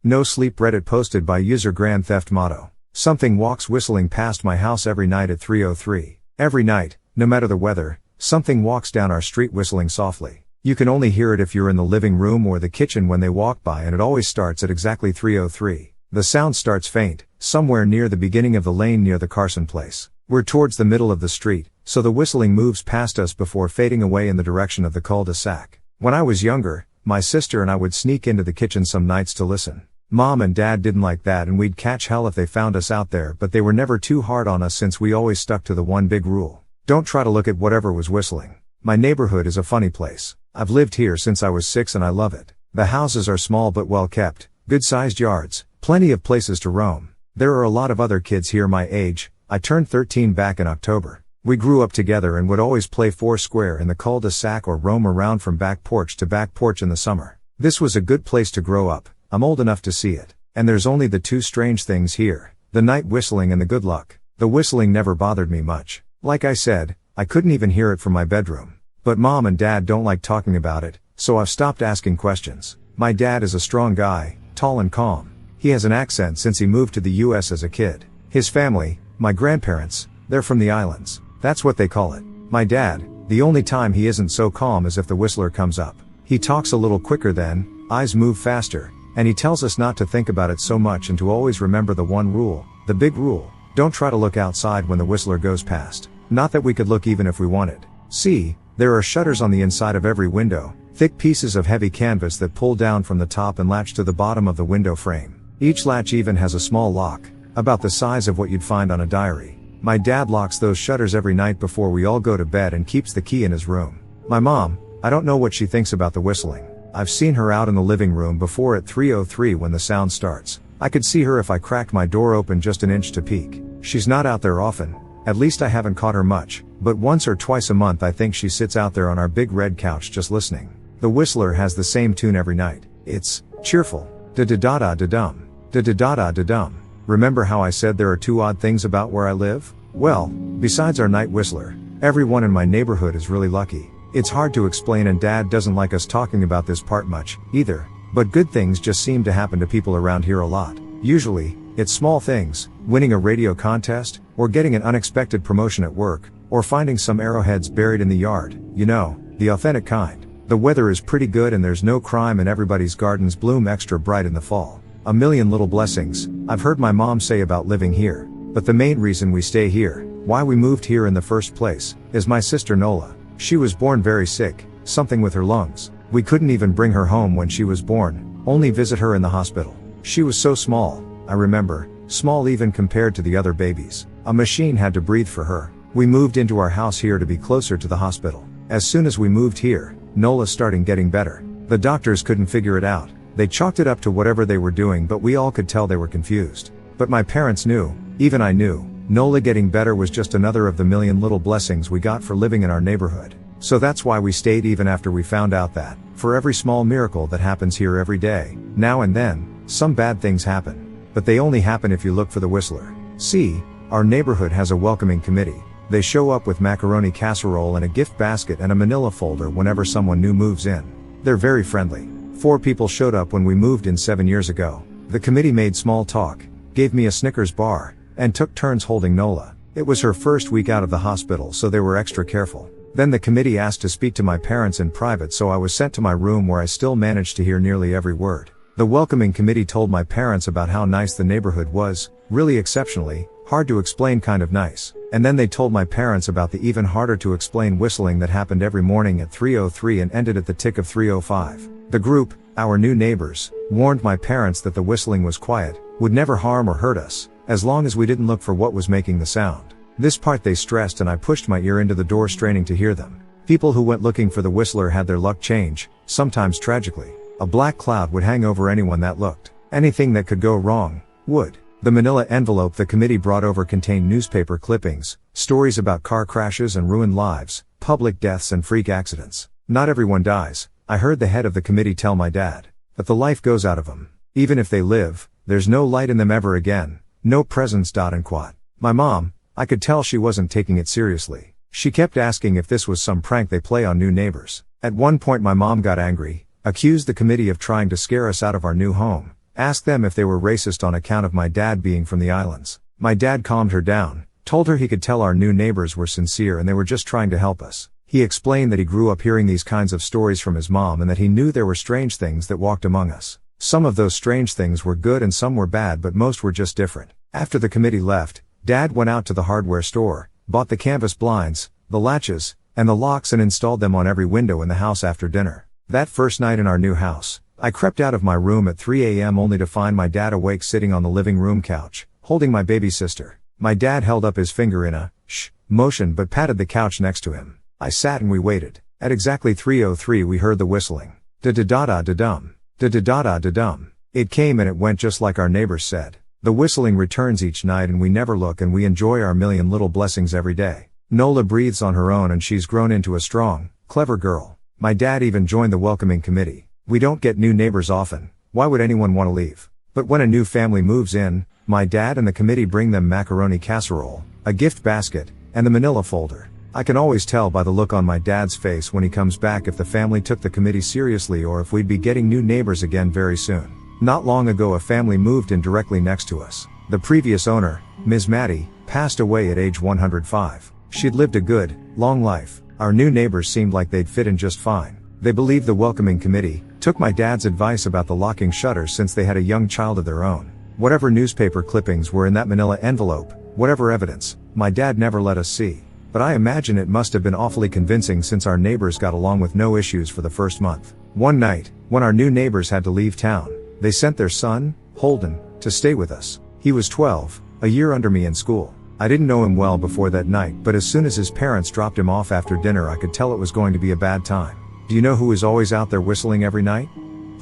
No sleep Reddit posted by user Grand Theft Motto. Something walks whistling past my house every night at 3:03. Every night, no matter the weather, something walks down our street whistling softly. You can only hear it if you're in the living room or the kitchen when they walk by, and it always starts at exactly 3:03. The sound starts faint, somewhere near the beginning of the lane near the Carson place. We're towards the middle of the street, so the whistling moves past us before fading away in the direction of the cul-de-sac. When I was younger, my sister and I would sneak into the kitchen some nights to listen. Mom and Dad didn't like that, and we'd catch hell if they found us out there, but they were never too hard on us since we always stuck to the one big rule. Don't try to look at whatever was whistling. My neighborhood is a funny place. I've lived here since I was 6 and I love it. The houses are small but well kept, good-sized yards, plenty of places to roam. There are a lot of other kids here my age. I turned 13 back in October. We grew up together and would always play foursquare in the cul-de-sac or roam around from back porch to back porch in the summer. This was a good place to grow up. I'm old enough to see it. And there's only the two strange things here: the night whistling and the good luck. The whistling never bothered me much. Like I said, I couldn't even hear it from my bedroom. But Mom and Dad don't like talking about it, so I've stopped asking questions. My dad is a strong guy, tall and calm. He has an accent since he moved to the US as a kid. His family, my grandparents, they're from the islands. That's what they call it. My dad, the only time he isn't so calm is if the whistler comes up. He talks a little quicker then, eyes move faster, and he tells us not to think about it so much and to always remember the one rule, the big rule: don't try to look outside when the whistler goes past. Not that we could look even if we wanted. See, there are shutters on the inside of every window, thick pieces of heavy canvas that pull down from the top and latch to the bottom of the window frame. Each latch even has a small lock, about the size of what you'd find on a diary. My dad locks those shutters every night before we all go to bed and keeps the key in his room. My mom, I don't know what she thinks about the whistling. I've seen her out in the living room before at 3:03 when the sound starts. I could see her if I cracked my door open just an inch to peek. She's not out there often. At least I haven't caught her much, but once or twice a month I think she sits out there on our big red couch just listening. The whistler has the same tune every night. It's cheerful. Da-da-da-da-da-dum. Da-da-da-da-da-dum. Remember how I said there are two odd things about where I live? Well, besides our night whistler, everyone in my neighborhood is really lucky. It's hard to explain, and Dad doesn't like us talking about this part much, either. But good things just seem to happen to people around here a lot. Usually, it's small things: winning a radio contest, or getting an unexpected promotion at work, or finding some arrowheads buried in the yard, you know, the authentic kind. The weather is pretty good and there's no crime, and everybody's gardens bloom extra bright in the fall. A million little blessings, I've heard my mom say about living here. But the main reason we stay here, why we moved here in the first place, is my sister Nola. She was born very sick, something with her lungs. We couldn't even bring her home when she was born, only visit her in the hospital. She was so small, I remember, small even compared to the other babies. A machine had to breathe for her. We moved into our house here to be closer to the hospital. As soon as we moved here, Nola started getting better. The doctors couldn't figure it out. They chalked it up to whatever they were doing, but we all could tell they were confused. But my parents knew, even I knew, Nola getting better was just another of the million little blessings we got for living in our neighborhood. So that's why we stayed even after we found out that, for every small miracle that happens here every day, now and then, some bad things happen. But they only happen if you look for the whistler. See, our neighborhood has a welcoming committee. They show up with macaroni casserole and a gift basket and a manila folder whenever someone new moves in. They're very friendly. 4 people showed up when we moved in 7 years ago. The committee made small talk, gave me a Snickers bar, and took turns holding Nola. It was her first week out of the hospital, so they were extra careful. Then the committee asked to speak to my parents in private, so I was sent to my room where I still managed to hear nearly every word. The welcoming committee told my parents about how nice the neighborhood was, really exceptionally, hard to explain kind of nice. And then they told my parents about the even harder to explain whistling that happened every morning at 3:03 and ended at the tick of 3:05. The group, our new neighbors, warned my parents that the whistling was quiet, would never harm or hurt us, as long as we didn't look for what was making the sound. This part they stressed, and I pushed my ear into the door straining to hear them. People who went looking for the whistler had their luck change, sometimes tragically. A black cloud would hang over anyone that looked. Anything that could go wrong, would. The manila envelope the committee brought over contained newspaper clippings, stories about car crashes and ruined lives, public deaths and freak accidents. Not everyone dies, I heard the head of the committee tell my dad. But the life goes out of them. Even if they live, there's no light in them ever again, no presence. And quat. My mom, I could tell she wasn't taking it seriously. She kept asking if this was some prank they play on new neighbors. At one point my mom got angry, accused the committee of trying to scare us out of our new home, Asked them if they were racist on account of my dad being from the islands. My dad calmed her down, told her he could tell our new neighbors were sincere and they were just trying to help us. He explained that he grew up hearing these kinds of stories from his mom and that he knew there were strange things that walked among us. Some of those strange things were good and some were bad, but most were just different. After the committee left, Dad went out to the hardware store, bought the canvas blinds, the latches, and the locks and installed them on every window in the house after dinner. That first night in our new house, I crept out of my room at 3 a.m. only to find my dad awake sitting on the living room couch, holding my baby sister. My dad held up his finger in a shh motion but patted the couch next to him. I sat and we waited. At exactly 3:03 we heard the whistling. Da-da-da-da-da-dum. Da-da-da-da-da-dum. It came and it went just like our neighbors said. The whistling returns each night and we never look and we enjoy our million little blessings every day. Nola breathes on her own and she's grown into a strong, clever girl. My dad even joined the welcoming committee. We don't get new neighbors often. Why would anyone want to leave? But when a new family moves in, my dad and the committee bring them macaroni casserole, a gift basket, and the manila folder. I can always tell by the look on my dad's face when he comes back if the family took the committee seriously or if we'd be getting new neighbors again very soon. Not long ago a family moved in directly next to us. The previous owner, Ms. Maddie, passed away at age 105. She'd lived a good, long life. Our new neighbors seemed like they'd fit in just fine. They believed the welcoming committee, took my dad's advice about the locking shutters since they had a young child of their own. Whatever newspaper clippings were in that manila envelope, whatever evidence, my dad never let us see. But I imagine it must have been awfully convincing since our neighbors got along with no issues for the first month. One night, when our new neighbors had to leave town, they sent their son, Holden, to stay with us. He was 12, a year under me in school. I didn't know him well before that night, but as soon as his parents dropped him off after dinner I could tell it was going to be a bad time. Do you know who is always out there whistling every night?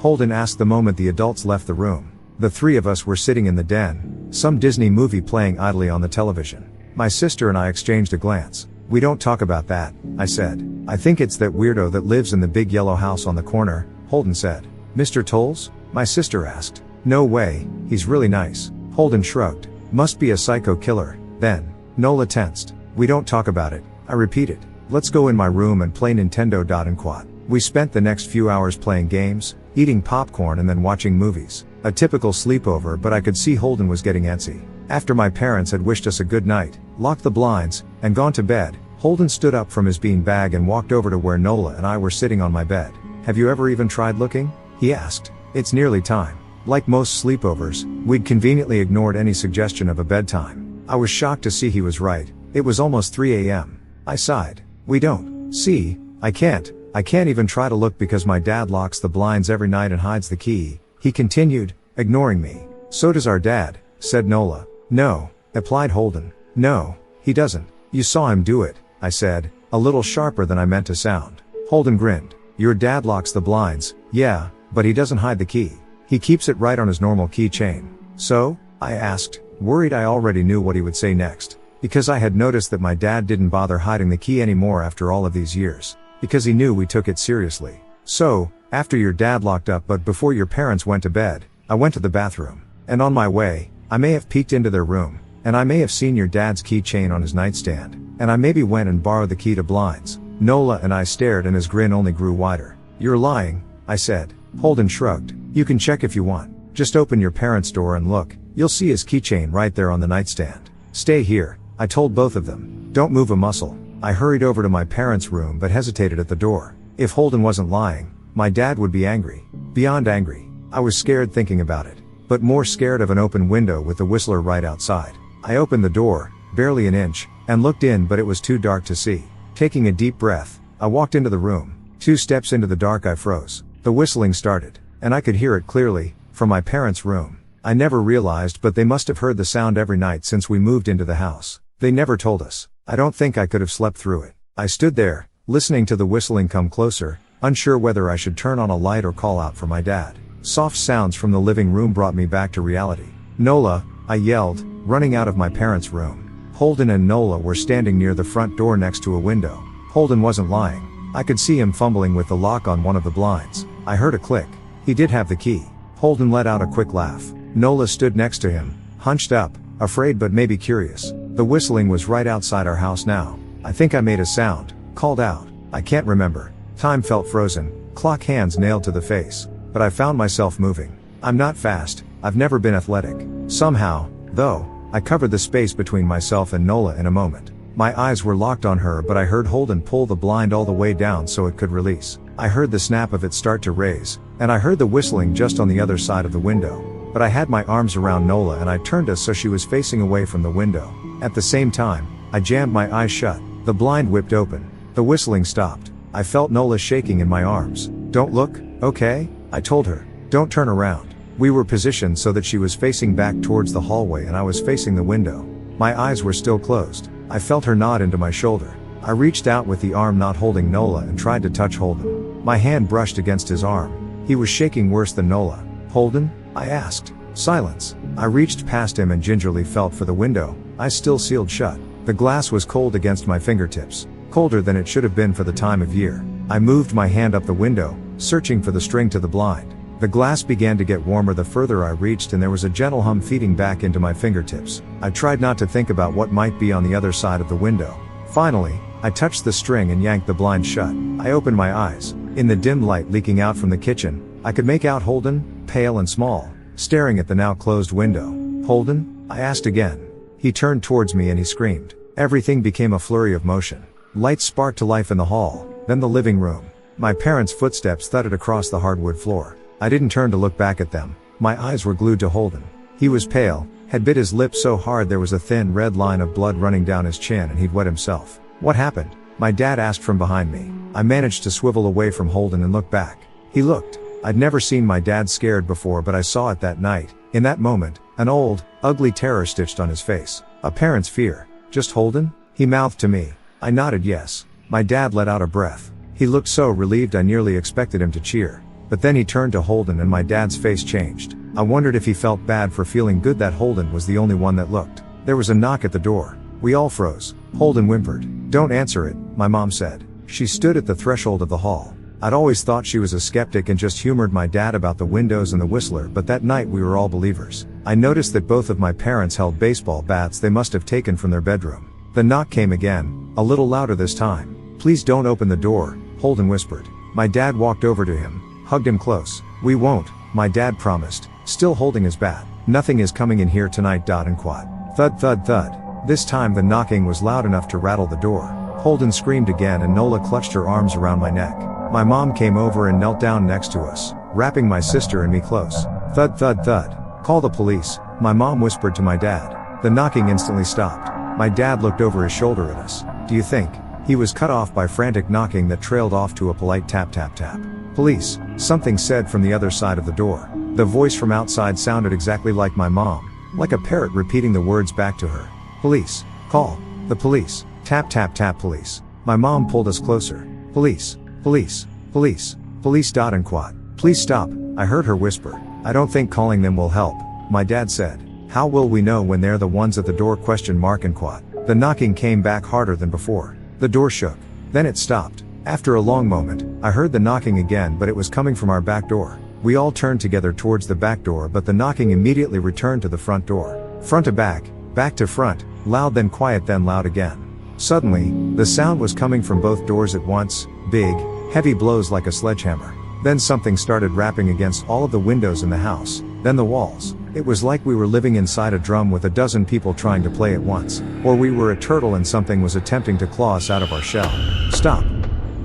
Holden asked the moment the adults left the room. The three of us were sitting in the den, some Disney movie playing idly on the television. My sister and I exchanged a glance. We don't talk about that, I said. I think it's that weirdo that lives in the big yellow house on the corner, Holden said. Mr. Tolles? My sister asked. No way, he's really nice. Holden shrugged. Must be a psycho killer, then. Nola tensed. We don't talk about it, I repeated. Let's go in my room and play Nintendo. And quad. We spent the next few hours playing games, eating popcorn and then watching movies. A typical sleepover, but I could see Holden was getting antsy. After my parents had wished us a good night, locked the blinds, and gone to bed, Holden stood up from his beanbag and walked over to where Nola and I were sitting on my bed. Have you ever even tried looking? He asked. It's nearly time. Like most sleepovers, we'd conveniently ignored any suggestion of a bedtime. I was shocked to see he was right. It was almost 3 a.m. I sighed. We don't. See, I can't even try to look because my dad locks the blinds every night and hides the key, he continued, ignoring me. So does our dad, said Nola. No, replied Holden. No, he doesn't. You saw him do it, I said, a little sharper than I meant to sound. Holden grinned. Your dad locks the blinds, yeah, but he doesn't hide the key. He keeps it right on his normal keychain. So? I asked, worried I already knew what he would say next. Because I had noticed that my dad didn't bother hiding the key anymore after all of these years. Because he knew we took it seriously. So, after your dad locked up but before your parents went to bed, I went to the bathroom. And on my way, I may have peeked into their room, and I may have seen your dad's keychain on his nightstand, and I maybe went and borrowed the key to blinds. Nola and I stared and his grin only grew wider. You're lying, I said. Holden shrugged. You can check if you want. Just open your parents' door and look, you'll see his keychain right there on the nightstand. Stay here, I told both of them. Don't move a muscle. I hurried over to my parents' room but hesitated at the door. If Holden wasn't lying, my dad would be angry. Beyond angry. I was scared thinking about it. But more scared of an open window with the whistler right outside. I opened the door, barely an inch, and looked in but it was too dark to see. Taking a deep breath, I walked into the room. 2 steps into the dark I froze. The whistling started, and I could hear it clearly, from my parents' room. I never realized but they must have heard the sound every night since we moved into the house. They never told us. I don't think I could have slept through it. I stood there, listening to the whistling come closer, unsure whether I should turn on a light or call out for my dad. Soft sounds from the living room brought me back to reality. Nola, I yelled, running out of my parents' room. Holden and Nola were standing near the front door next to a window. Holden wasn't lying. I could see him fumbling with the lock on one of the blinds. I heard a click. He did have the key. Holden let out a quick laugh. Nola stood next to him, hunched up, afraid but maybe curious. The whistling was right outside our house now. I think I made a sound, called out. I can't remember. Time felt frozen, clock hands nailed to the face. But I found myself moving. I'm not fast, I've never been athletic. Somehow, though, I covered the space between myself and Nola in a moment. My eyes were locked on her, but I heard Holden pull the blind all the way down so it could release. I heard the snap of it start to raise, and I heard the whistling just on the other side of the window. But I had my arms around Nola and I turned us so she was facing away from the window. At the same time, I jammed my eyes shut. The blind whipped open. The whistling stopped. I felt Nola shaking in my arms. "Don't look, okay?" I told her. "Don't turn around." We were positioned so that she was facing back towards the hallway and I was facing the window. My eyes were still closed. I felt her nod into my shoulder. I reached out with the arm not holding Nola and tried to touch Holden. My hand brushed against his arm. He was shaking worse than Nola. "Holden?" I asked. Silence. I reached past him and gingerly felt for the window, eyes still sealed shut. The glass was cold against my fingertips, colder than it should have been for the time of year. I moved my hand up the window, searching for the string to the blind. The glass began to get warmer the further I reached and there was a gentle hum feeding back into my fingertips. I tried not to think about what might be on the other side of the window. Finally, I touched the string and yanked the blind shut. I opened my eyes. In the dim light leaking out from the kitchen, I could make out Holden, pale and small, staring at the now closed window. "Holden?" I asked again. He turned towards me and he screamed. Everything became a flurry of motion. Lights sparked to life in the hall, then the living room. My parents' footsteps thudded across the hardwood floor. I didn't turn to look back at them. My eyes were glued to Holden. He was pale, had bit his lip so hard there was a thin red line of blood running down his chin and he'd wet himself. "What happened?" my dad asked from behind me. I managed to swivel away from Holden and look back. He looked. I'd never seen my dad scared before, but I saw it that night. In that moment, an old, ugly terror stitched on his face. A parent's fear. "Just Holden?" he mouthed to me. I nodded yes. My dad let out a breath. He looked so relieved I nearly expected him to cheer. But then he turned to Holden and my dad's face changed. I wondered if he felt bad for feeling good that Holden was the only one that looked. There was a knock at the door. We all froze. Holden whimpered. "Don't answer it," my mom said. She stood at the threshold of the hall. I'd always thought she was a skeptic and just humored my dad about the windows and the whistler, but that night we were all believers. I noticed that both of my parents held baseball bats they must have taken from their bedroom. The knock came again, a little louder this time. "Please don't open the door," Holden whispered. My dad walked over to him, hugged him close. "We won't," my dad promised, still holding his bat. "Nothing is coming in here tonight." And quad. Thud thud thud. This time the knocking was loud enough to rattle the door. Holden screamed again and Nola clutched her arms around my neck. My mom came over and knelt down next to us, wrapping my sister and me close. Thud thud thud. "Call the police," my mom whispered to my dad. The knocking instantly stopped. My dad looked over his shoulder at us. "Do you think?" He was cut off by frantic knocking that trailed off to a polite tap tap tap. "Police," something said from the other side of the door. The voice from outside sounded exactly like my mom, like a parrot repeating the words back to her. "Police. Call. The police." Tap tap tap. "Police." My mom pulled us closer. "Police. Police. Police. Police. And quad. "Please stop," I heard her whisper. "I don't think calling them will help," my dad said. "How will we know when they're the ones at the door?" And quad. The knocking came back harder than before. The door shook. Then it stopped. After a long moment, I heard the knocking again, but it was coming from our back door. We all turned together towards the back door, but the knocking immediately returned to the front door. Front to back to front, loud then quiet then loud again. Suddenly, the sound was coming from both doors at once, big, heavy blows like a sledgehammer. Then something started rapping against all of the windows in the house, then the walls. It was like we were living inside a drum with a dozen people trying to play at once. Or we were a turtle and something was attempting to claw us out of our shell. "Stop!"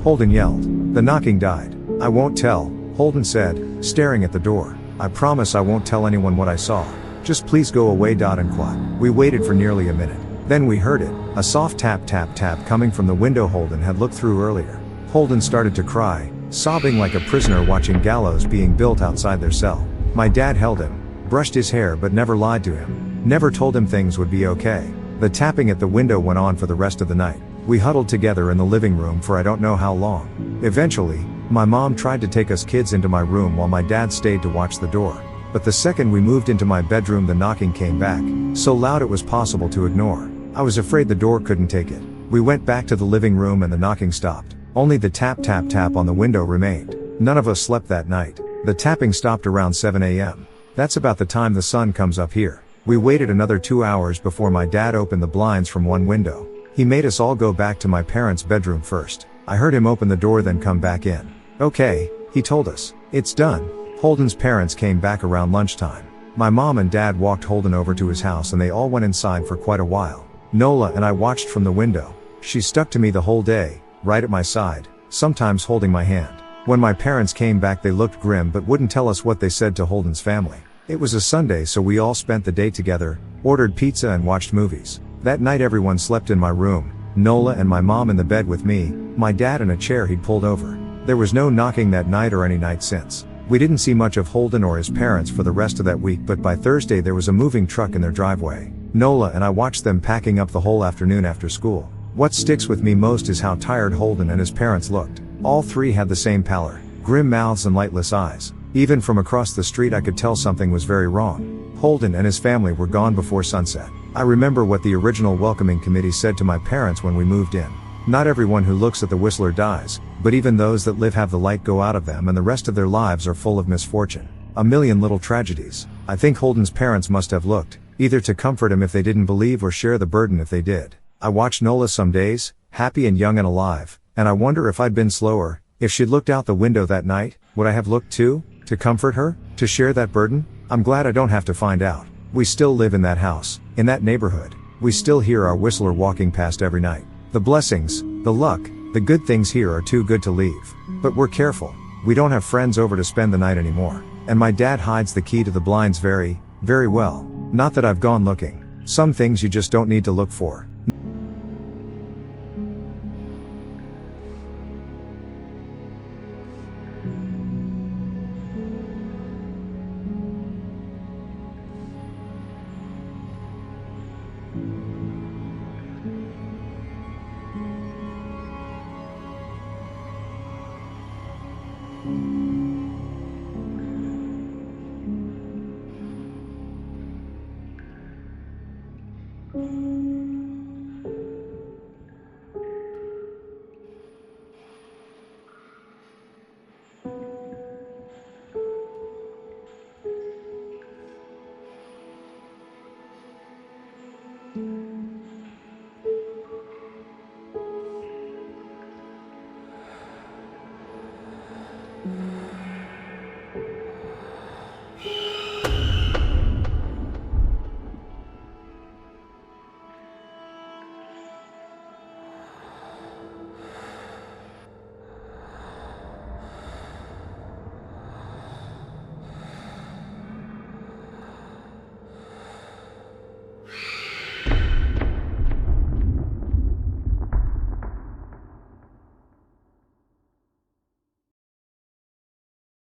Holden yelled. The knocking died. "I won't tell," Holden said, staring at the door. "I promise I won't tell anyone what I saw. Just please go away." And quad. We waited for nearly a minute. Then we heard it, a soft tap tap tap coming from the window Holden had looked through earlier. Holden started to cry, sobbing like a prisoner watching gallows being built outside their cell. My dad held him, brushed his hair but never lied to him, never told him things would be okay. The tapping at the window went on for the rest of the night. We huddled together in the living room for I don't know how long. Eventually, my mom tried to take us kids into my room while my dad stayed to watch the door. But the second we moved into my bedroom the knocking came back, so loud it was possible to ignore. I was afraid the door couldn't take it. We went back to the living room and the knocking stopped. Only the tap tap tap on the window remained. None of us slept that night. The tapping stopped around 7 a.m. That's about the time the sun comes up here. We waited another 2 hours before my dad opened the blinds from one window. He made us all go back to my parents' bedroom first. I heard him open the door then come back in. "Okay," he told us. "It's done." Holden's parents came back around lunchtime. My mom and dad walked Holden over to his house and they all went inside for quite a while. Nola and I watched from the window. She stuck to me the whole day, right at my side, sometimes holding my hand. When my parents came back they looked grim but wouldn't tell us what they said to Holden's family. It was a Sunday so we all spent the day together, ordered pizza and watched movies. That night everyone slept in my room, Nola and my mom in the bed with me, my dad in a chair he'd pulled over. There was no knocking that night or any night since. We didn't see much of Holden or his parents for the rest of that week, but by Thursday there was a moving truck in their driveway. Nola and I watched them packing up the whole afternoon after school. What sticks with me most is how tired Holden and his parents looked. All three had the same pallor, grim mouths and lightless eyes. Even from across the street I could tell something was very wrong. Holden and his family were gone before sunset. I remember what the original welcoming committee said to my parents when we moved in. Not everyone who looks at the Whistler dies, but even those that live have the light go out of them and the rest of their lives are full of misfortune. A million little tragedies. I think Holden's parents must have looked, either to comfort him if they didn't believe or share the burden if they did. I watched Nola some days, happy and young and alive, and I wonder if I'd been slower, if she'd looked out the window that night, would I have looked too? To comfort her? To share that burden? I'm glad I don't have to find out. We still live in that house, in that neighborhood. We still hear our Whistler walking past every night. The blessings, the luck, the good things here are too good to leave. But we're careful. We don't have friends over to spend the night anymore. And my dad hides the key to the blinds very, very well. Not that I've gone looking. Some things you just don't need to look for.